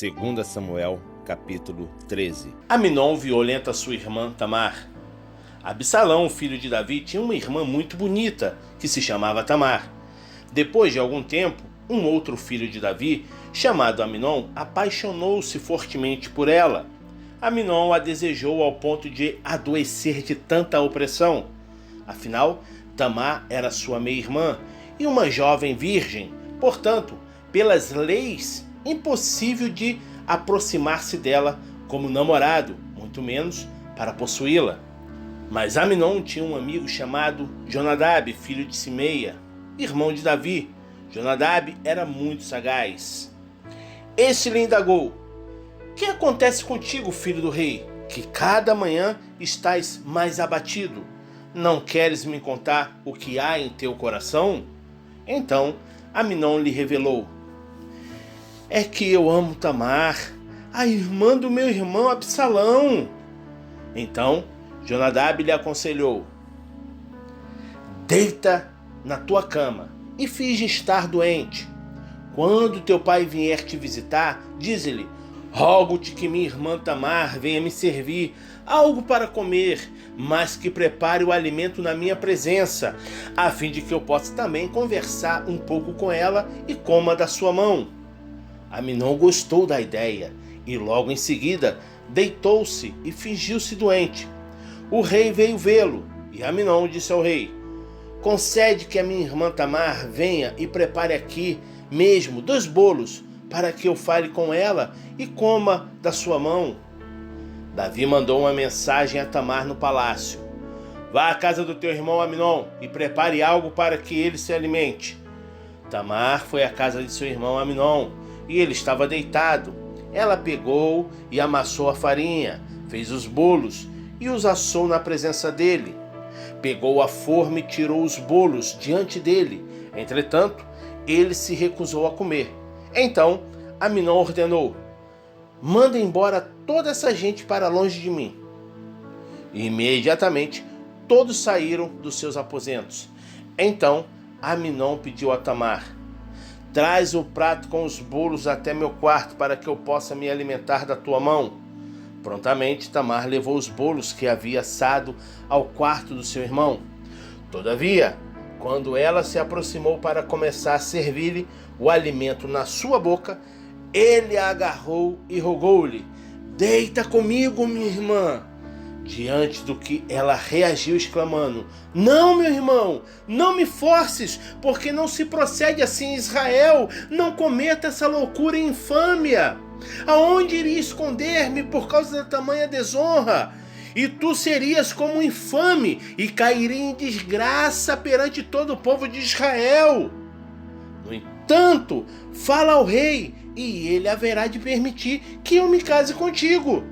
2 Samuel, capítulo 13. Aminon violenta sua irmã Tamar. Absalão, filho de Davi, tinha uma irmã muito bonita, que se chamava Tamar. Depois de algum tempo, um outro filho de Davi, chamado Aminon, apaixonou-se fortemente por ela. Aminon a desejou ao ponto de adoecer de tanta opressão. Afinal, Tamar era sua meia-irmã e uma jovem virgem, portanto, pelas leis, impossível de aproximar-se dela como namorado, muito menos para possuí-la. Mas Aminon tinha um amigo chamado Jonadab, filho de Simeia, irmão de Davi. Jonadab era muito sagaz. Este lhe indagou: que acontece contigo, filho do rei, que cada manhã estás mais abatido? Não queres me contar o que há em teu coração? Então Aminon lhe revelou: é que eu amo Tamar, a irmã do meu irmão Absalão. Então Jonadab lhe aconselhou: deita na tua cama e finge estar doente. Quando teu pai vier te visitar, dize-lhe: rogo-te que minha irmã Tamar venha me servir algo para comer, mas que prepare o alimento na minha presença, a fim de que eu possa também conversar um pouco com ela e coma da sua mão. Aminon gostou da ideia e logo em seguida deitou-se e fingiu-se doente. O rei veio vê-lo e Aminon disse ao rei: concede que a minha irmã Tamar venha e prepare aqui mesmo 2 bolos para que eu fale com ela e coma da sua mão. Davi mandou uma mensagem a Tamar no palácio: vá à casa do teu irmão Aminon e prepare algo para que ele se alimente. Tamar foi à casa de seu irmão Aminon e ele estava deitado. Ela pegou e amassou a farinha, fez os bolos e os assou na presença dele. Pegou a forma e tirou os bolos diante dele. Entretanto, ele se recusou a comer. Então Aminon ordenou: manda embora toda essa gente para longe de mim. E imediatamente todos saíram dos seus aposentos. Então Aminon pediu a Tamar: traz o prato com os bolos até meu quarto para que eu possa me alimentar da tua mão. Prontamente Tamar levou os bolos que havia assado ao quarto do seu irmão. Todavia, quando ela se aproximou para começar a servir-lhe o alimento na sua boca, ele a agarrou e rogou-lhe: deita comigo, minha irmã. Diante do que ela reagiu exclamando: não, meu irmão, não me forces, porque não se procede assim em Israel. Não cometa essa loucura e infâmia. Aonde iria esconder-me por causa da tamanha desonra? E tu serias como um infame e cairia em desgraça perante todo o povo de Israel. No entanto, fala ao rei, e ele haverá de permitir que eu me case contigo.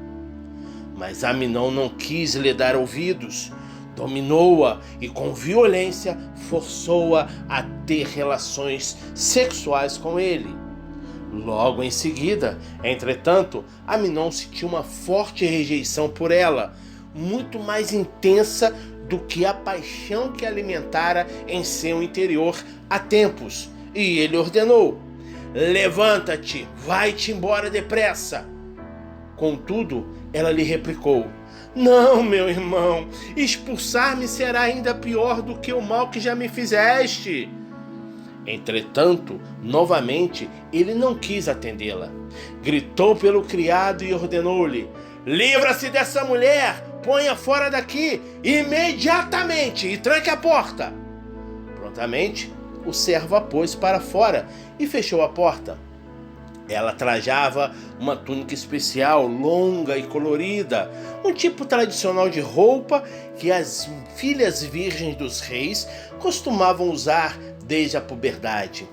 Mas Aminon não quis lhe dar ouvidos. Dominou-a e com violência forçou-a a ter relações sexuais com ele. Logo em seguida, entretanto, Aminon sentiu uma forte rejeição por ela, muito mais intensa do que a paixão que alimentara em seu interior há tempos. E ele ordenou: levanta-te, vai-te embora depressa. Contudo, ela lhe replicou: não, meu irmão, expulsar-me será ainda pior do que o mal que já me fizeste. Entretanto, novamente, ele não quis atendê-la. Gritou pelo criado e ordenou-lhe: livra-se dessa mulher, ponha fora daqui, imediatamente, e tranque a porta. Prontamente, o servo a pôs para fora e fechou a porta. Ela trajava uma túnica especial, longa e colorida, um tipo tradicional de roupa que as filhas virgens dos reis costumavam usar desde a puberdade.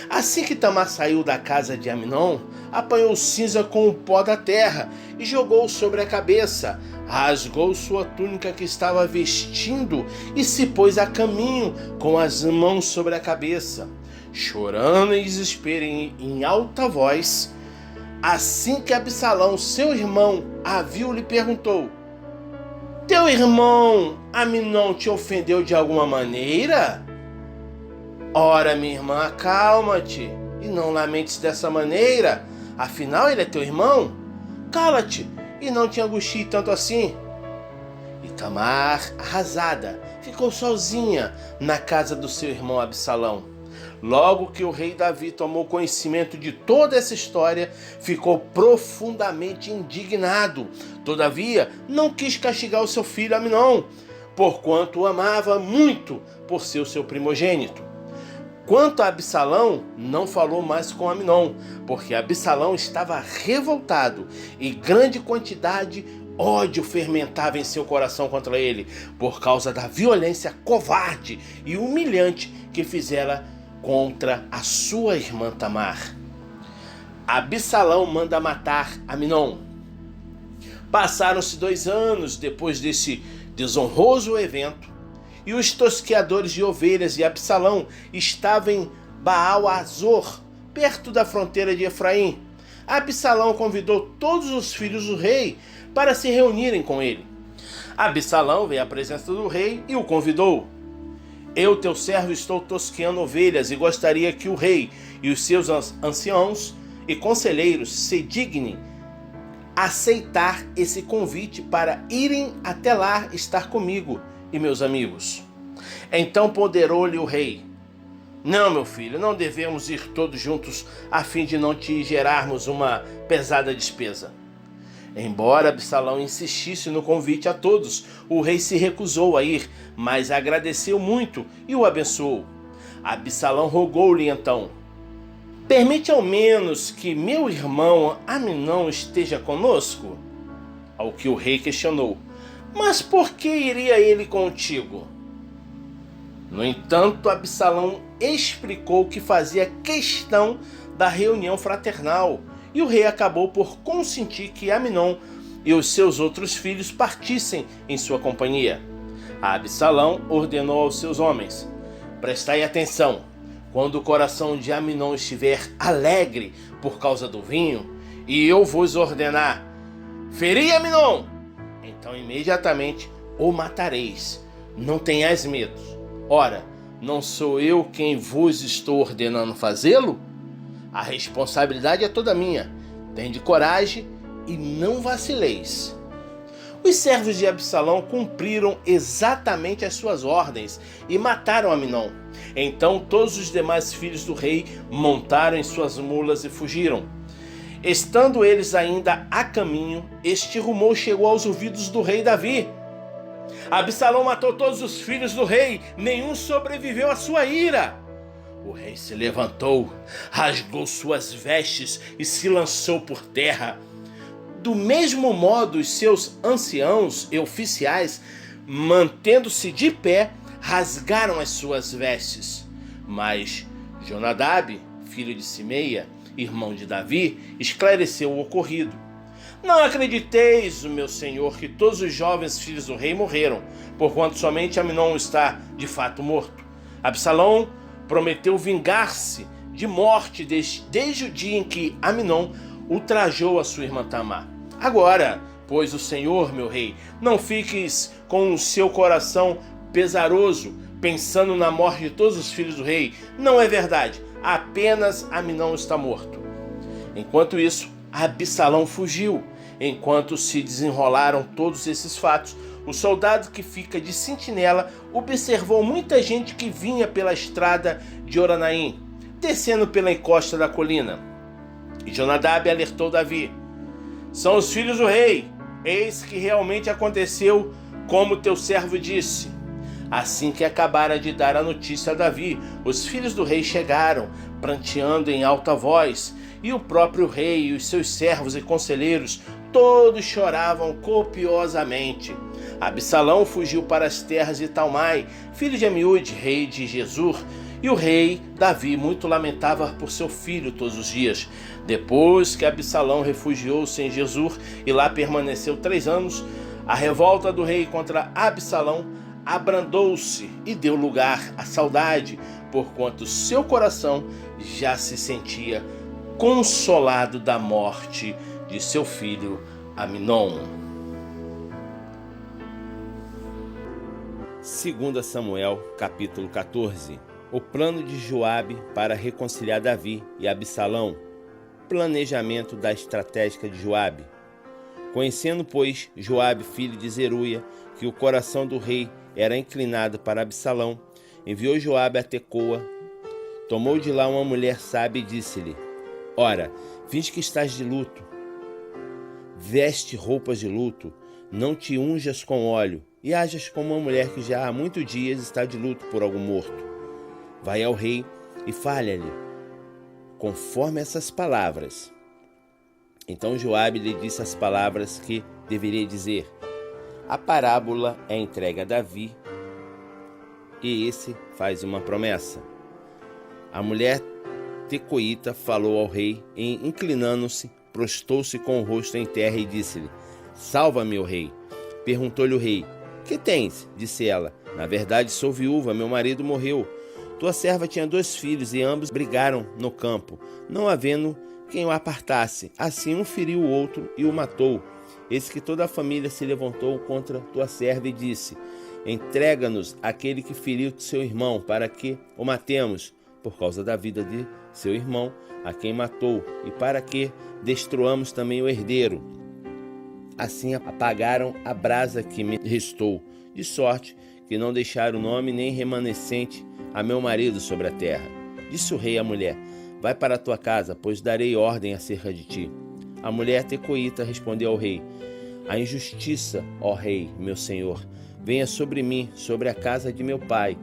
Assim que Tamar saiu da casa de Aminon, apanhou cinza com o pó da terra e jogou sobre a cabeça, rasgou sua túnica que estava vestindo e se pôs a caminho com as mãos sobre a cabeça, chorando em desespero em alta voz. Assim que Absalão, seu irmão, a viu, lhe perguntou: teu irmão Aminon te ofendeu de alguma maneira? Ora, minha irmã, acalma-te e não lamentes dessa maneira. Afinal, ele é teu irmão? Cala-te e não te angustie tanto assim. E Tamar, arrasada, ficou sozinha na casa do seu irmão Absalão. Logo que o rei Davi tomou conhecimento de toda essa história, ficou profundamente indignado. Todavia, não quis castigar o seu filho Amnon, porquanto o amava muito por ser o seu primogênito. Quanto a Absalão, não falou mais com Amnon, porque Absalão estava revoltado e grande quantidade de ódio fermentava em seu coração contra ele, por causa da violência covarde e humilhante que fizera contra a sua irmã Tamar. Absalão manda matar Amnon. Passaram-se 2 anos depois desse desonroso evento, e os tosqueadores de ovelhas e Absalão estavam em Baal-Azor, perto da fronteira de Efraim. Absalão convidou todos os filhos do rei para se reunirem com ele. Absalão veio à presença do rei e o convidou. Eu, teu servo, estou tosqueando ovelhas e gostaria que o rei e os seus anciãos e conselheiros se dignem aceitar esse convite para irem até lá estar comigo e meus amigos. Então ponderou-lhe o rei: não, meu filho, não devemos ir todos juntos a fim de não te gerarmos uma pesada despesa. Embora Absalão insistisse no convite a todos, o rei se recusou a ir, mas agradeceu muito e o abençoou. Absalão rogou-lhe então: permite ao menos que meu irmão Amnon esteja conosco? Ao que o rei questionou: mas por que iria ele contigo? No entanto, Absalão explicou que fazia questão da reunião fraternal, e o rei acabou por consentir que Amnon e os seus outros filhos partissem em sua companhia. Absalão ordenou aos seus homens: prestai atenção, quando o coração de Amnon estiver alegre por causa do vinho, e eu vos ordenar: feri Amnon, então imediatamente o matareis. Não tenhais medo. Ora, não sou eu quem vos estou ordenando fazê-lo? A responsabilidade é toda minha. Tende coragem e não vacileis. Os servos de Absalão cumpriram exatamente as suas ordens e mataram Amnon. Então todos os demais filhos do rei montaram em suas mulas e fugiram. Estando eles ainda a caminho, este rumor chegou aos ouvidos do rei Davi: Absalão matou todos os filhos do rei, nenhum sobreviveu à sua ira. O rei se levantou, rasgou suas vestes e se lançou por terra. Do mesmo modo, os seus anciãos e oficiais, mantendo-se de pé, rasgaram as suas vestes. Mas Jonadab, filho de Simeia, irmão de Davi, esclareceu o ocorrido. Não acrediteis, meu senhor, que todos os jovens filhos do rei morreram, porquanto somente Amnon está de fato morto. Absalão prometeu vingar-se de morte desde o dia em que Amnon ultrajou a sua irmã Tamar. Agora, pois o Senhor, meu rei, não fiques com o seu coração pesaroso, pensando na morte de todos os filhos do rei. Não é verdade, apenas Amnon está morto. Enquanto isso, Absalão fugiu. Enquanto se desenrolaram todos esses fatos, o soldado que fica de sentinela observou muita gente que vinha pela estrada de Oranaim, descendo pela encosta da colina. E Jonadab alertou Davi: são os filhos do rei, eis que realmente aconteceu como teu servo disse. Assim que acabara de dar a notícia a Davi, os filhos do rei chegaram, pranteando em alta voz, e o próprio rei e os seus servos e conselheiros todos choravam copiosamente. Absalão fugiu para as terras de Talmai, filho de Amiúde, rei de Gesur, e o rei Davi muito lamentava por seu filho todos os dias. Depois que Absalão refugiou-se em Gesur e lá permaneceu 3 anos, a revolta do rei contra Absalão abrandou-se e deu lugar à saudade, porquanto seu coração já se sentia consolado da morte de seu filho Amnon. 2 Samuel, capítulo 14. O plano de Joabe para reconciliar Davi e Absalão. planejamento da estratégia de Joabe. Conhecendo, pois, Joabe, filho de Zeruia, que o coração do rei era inclinado para Absalão, enviou Joabe a Tecoa, tomou de lá uma mulher sábia e disse-lhe: Ora, finge que estás de luto, veste roupas de luto, não te unjas com óleo, e hajas como uma mulher que já há muitos dias está de luto por algum morto. Vai ao rei e fale-lhe conforme essas palavras. Então Joabe lhe disse as palavras que deveria dizer. A parábola é entregue a Davi, e esse faz uma promessa. A mulher tecoíta falou ao rei e, inclinando-se, prostou-se com o rosto em terra e disse-lhe: Salva-me, ó rei. Perguntou-lhe o rei: Que tens? Disse ela: Na verdade sou viúva, meu marido morreu. Tua serva tinha 2 filhos e ambos brigaram no campo, não havendo quem o apartasse. Assim um feriu o outro e o matou. Eis que toda a família se levantou contra tua serva e disse: Entrega-nos aquele que feriu seu irmão, para que o matemos, por causa da vida de seu irmão, a quem matou, e para que destruamos também o herdeiro. Assim apagaram a brasa que me restou, de sorte que não deixaram nome nem remanescente a meu marido sobre a terra. Disse o rei à mulher: Vai para a tua casa, pois darei ordem acerca de ti. A mulher tecoíta respondeu ao rei: A injustiça, ó rei, meu senhor, venha sobre mim, sobre a casa de meu pai,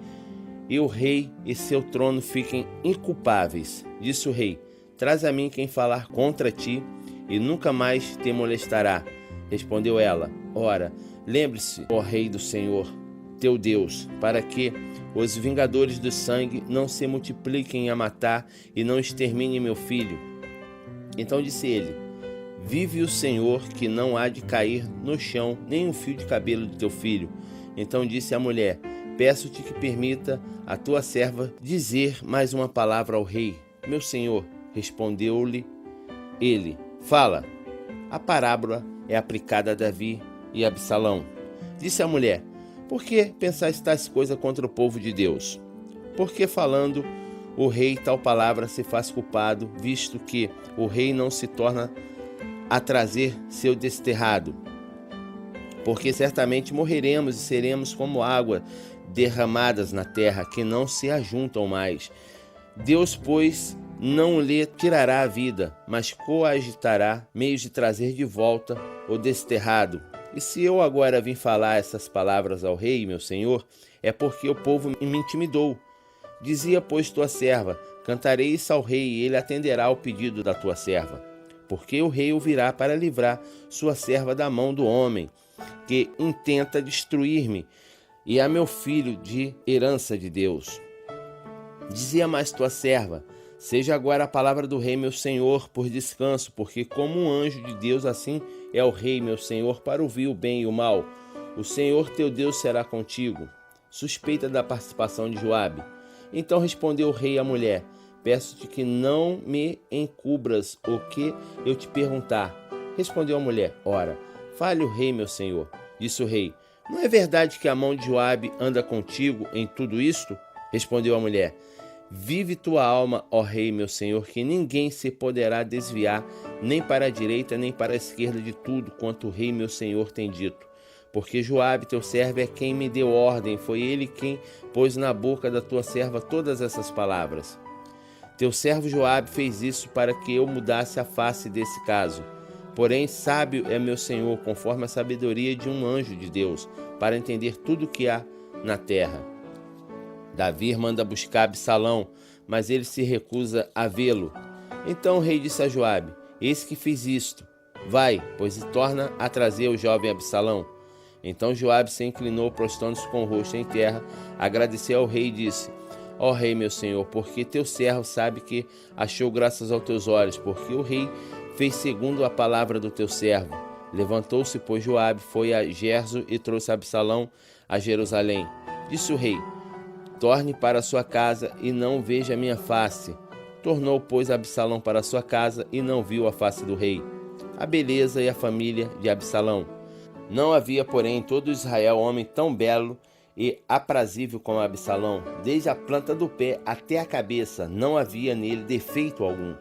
e o rei e seu trono fiquem inculpáveis. Disse o rei: Traz a mim quem falar contra ti, e nunca mais te molestará. Respondeu ela: Ora, lembre-se, ó rei do Senhor, teu Deus, para que os vingadores do sangue não se multipliquem a matar e não exterminem meu filho. Então disse ele: Vive o Senhor, que não há de cair no chão nem um fio de cabelo de teu filho. Então disse a mulher: Peço-te que permita a tua serva dizer mais uma palavra ao rei. Meu senhor. Respondeu-lhe ele: Fala. A parábola é aplicada a Davi e Absalão. Disse a mulher: Por que pensais tais coisas contra o povo de Deus? Porque falando o rei tal palavra se faz culpado, visto que o rei não se torna a trazer seu desterrado. Porque certamente morreremos e seremos como água derramadas na terra, que não se ajuntam mais. Deus, pois, não lhe tirará a vida, mas coagitará meios de trazer de volta o desterrado. E se eu agora vim falar essas palavras ao rei, meu senhor, é porque o povo me intimidou. Dizia, pois, tua serva: Cantarei isso ao rei, e ele atenderá ao pedido da tua serva. Porque o rei ouvirá para livrar sua serva da mão do homem, que intenta destruir-me, e a meu filho de herança de Deus. Dizia mais tua serva: Seja agora a palavra do rei, meu senhor, por descanso, porque como um anjo de Deus, assim é o rei, meu senhor, para ouvir o bem e o mal. O Senhor teu Deus será contigo. Suspeita da participação de Joabe. Então respondeu o rei à mulher: Peço-te que não me encubras o que eu te perguntar. Respondeu a mulher: Ora, fale o rei, meu senhor. Disse o rei: Não é verdade que a mão de Joabe anda contigo em tudo isto? Respondeu a mulher: Vive tua alma, ó rei, meu senhor, que ninguém se poderá desviar, nem para a direita, nem para a esquerda de tudo quanto o rei, meu senhor, tem dito. Porque Joabe, teu servo, é quem me deu ordem, foi ele quem pôs na boca da tua serva todas essas palavras. Teu servo Joabe fez isso para que eu mudasse a face desse caso. Porém, sábio é meu senhor, conforme a sabedoria de um anjo de Deus, para entender tudo o que há na terra. Davi manda buscar Absalão, mas ele se recusa a vê-lo. Então o rei disse a Joabe: Eis que fiz isto. Vai, pois, e torna a trazer o jovem Absalão. Então Joabe se inclinou, prostrando-se com o rosto em terra, agradeceu ao rei e disse: Ó rei, meu senhor, porque teu servo sabe que achou graças aos teus olhos, porque o rei fez segundo a palavra do teu servo. Levantou-se, pois, Joabe, foi a Gerzo e trouxe Absalão a Jerusalém. Disse o rei: Torne para sua casa e não veja a minha face. Tornou, pois, Absalão para sua casa e não viu a face do rei, a beleza e a família de Absalão. Não havia, porém, em todo Israel homem tão belo e aprazível como Absalão. Desde a planta do pé até a cabeça não havia nele defeito algum.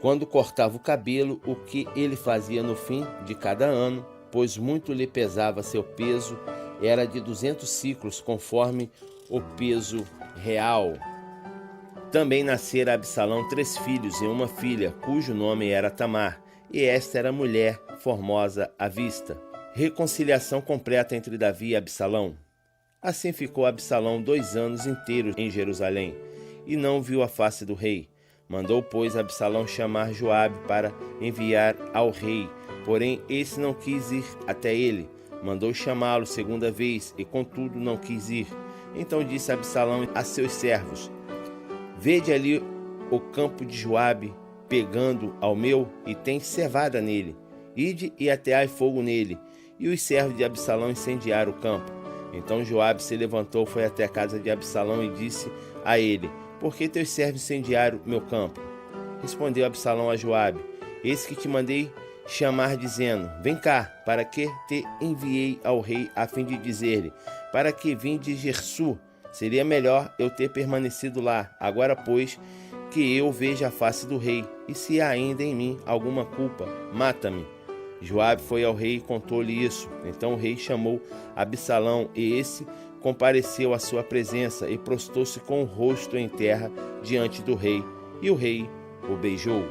quando cortava o cabelo, o que ele fazia no fim de cada ano, pois muito lhe pesava seu peso, era de 200 siclos, conforme o peso real. Também nascera a Absalão 3 filhos e uma filha, cujo nome era Tamar, e esta era mulher formosa à vista. Reconciliação completa entre Davi e Absalão. Assim ficou Absalão 2 anos inteiros em Jerusalém, e não viu a face do rei. Mandou, pois, Absalão chamar Joabe para enviar ao rei, porém esse não quis ir até ele. Mandou chamá-lo 2ª vez, e contudo não quis ir. Então disse Absalão a seus servos: Vede ali o campo de Joabe, pegando ao meu, e tem cevada nele. Ide e ateai fogo nele. E os servos de Absalão incendiaram o campo. Então Joabe se levantou, foi até a casa de Absalão e disse a ele: Por que teus servos incendiaram meu campo? Respondeu Absalão a Joabe: Eis que te mandei chamar, dizendo: Vem cá, para que te enviei ao rei, a fim de dizer-lhe: Para que vim de Gersur? Seria melhor eu ter permanecido lá. Agora, pois, que eu veja a face do rei, e se há ainda em mim alguma culpa, mata-me. Joabe foi ao rei e contou-lhe isso. Então o rei chamou Absalão, e esse compareceu à sua presença e prostou-se com o rosto em terra diante do rei, e o rei o beijou.